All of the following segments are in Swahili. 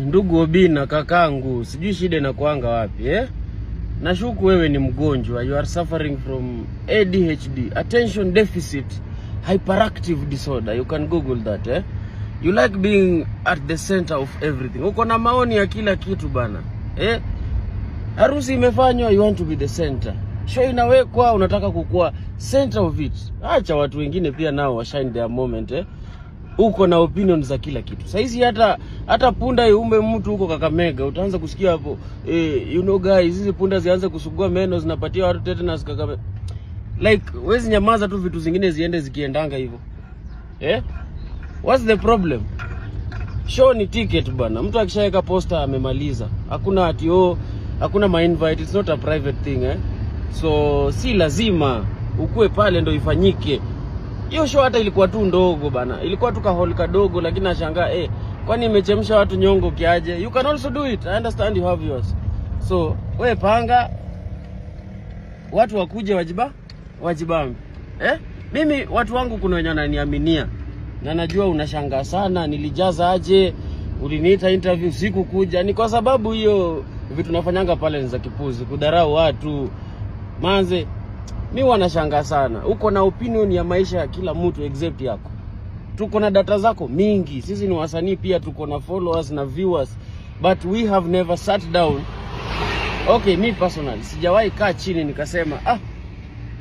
Ndugu Obina kakangu, sijui shida inakuanga wapi Nashuku wewe ni mgonjwa. You are suffering from ADHD, attention deficit hyperactive disorder. You can google that You like being at the center of everything. Uko na maoni ya kila kitu bana. Harusi imefanywa, you want to be the center. Show inawekwa, unataka kukua center of it. Acha watu wengine pia nao wa shine their moment Uko na opinion za kila kitu. Saizi hata punda iume mtu huko Kakamega, utaanza kusikia hapo you know guys, hizi punda zianze kusugua meno zinapatia watu tetanus Kakamega. Like wezi nyamaza tu vitu zingine ziende zikiendanga hivyo. What's the problem? Show ni ticket bana. Mtu akishaweka poster amemaliza. Hakuna ati hakuna my invite, it's not a private thing So si lazima ukue pale ndo ifanyike. Hiyo show hata ilikuwa tu ndogo bana. Ilikuwa tu kahol kadogo, lakini nashangaa kwani imechemsha watu nyongo kiaje? You can also do it. I understand you have yours. So wewe panga watu wakuje wajibambe. Mimi watu wangu kuna wenye wananiaminia. Na najua unashangaa sana nilijaza aje, uliniita interview siku kuja. Ni kwa sababu hiyo vitu nafanyanga pale ni za kipuzi, kudharau watu. Manze mimi wanashangaa sana. Uko na opinion ya maisha ya kila mtu except yako. Tuko na data zako mingi. Sisi ni wasanii pia, tuko na followers na viewers, but we have never sat down. Okay, me personally sijawahi kaa chini nikasema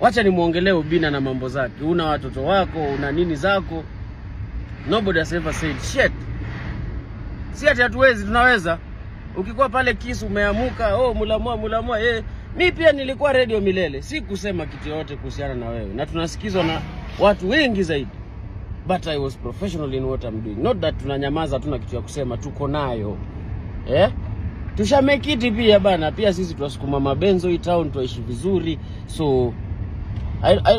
wacha nimuongelee Obina na mambo zake. Una watoto wako, una nini zako. Nobody has ever said shit. Si ati hatuwezi, tunaweza. Ukikuwa pale Kisu umeamuka, mulamua mimi pia nilikuwa radio milele. Si kusema kitu yote kuhusiana na wewe. Na tunasikizwa na watu wengi zaidi. But I was professional in what I'm doing. Not that tunanyamaza tuna kitu ya kusema, tuko nayo. Tushamekiti pia bana. Pia sisi tuwasukuma mabenzo hii town tuishi vizuri. So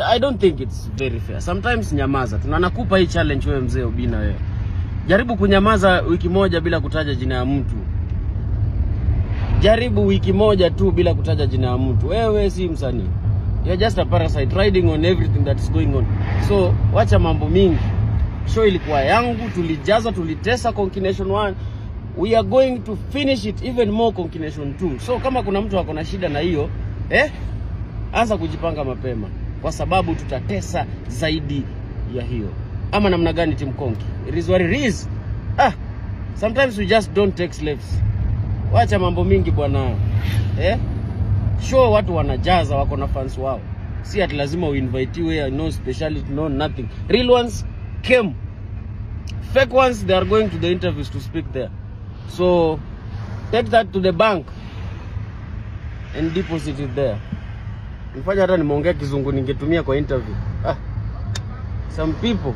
I don't think it's very fair. Sometimes nyamaza. Tunanakupa hii challenge wewe mzee Obina wewe. Jaribu kunyamaza wiki moja bila kutaja jina ya mtu. Jaribu wiki moja tu bila kutaja jina ya mtu. Wewe si msanii. You're just a parasite riding on everything that's going on. So wacha mambo mingi. Show ilikuwa yangu, tulijaza, tulitesa Conkination 1. We are going to finish it even more Conkination 2. So kama kuna mtu wako na shida na hiyo, anza kujipanga mapema. Kwa sababu tutatesa zaidi ya hiyo. Ama namna gani Team Konki? It is what it is. Sometimes we just don't take slaves. Wacha mambo mingi bwana. Show watu wanajaza, wako na fans wao. Si ati lazima uinvitiwe, no speciality, no nothing. Real ones came. Fake ones, they are going to the interviews to speak there. So take that to the bank and deposit it there. Nifanya hata nimeongea Kizungu ningetumia kwa interview. Some people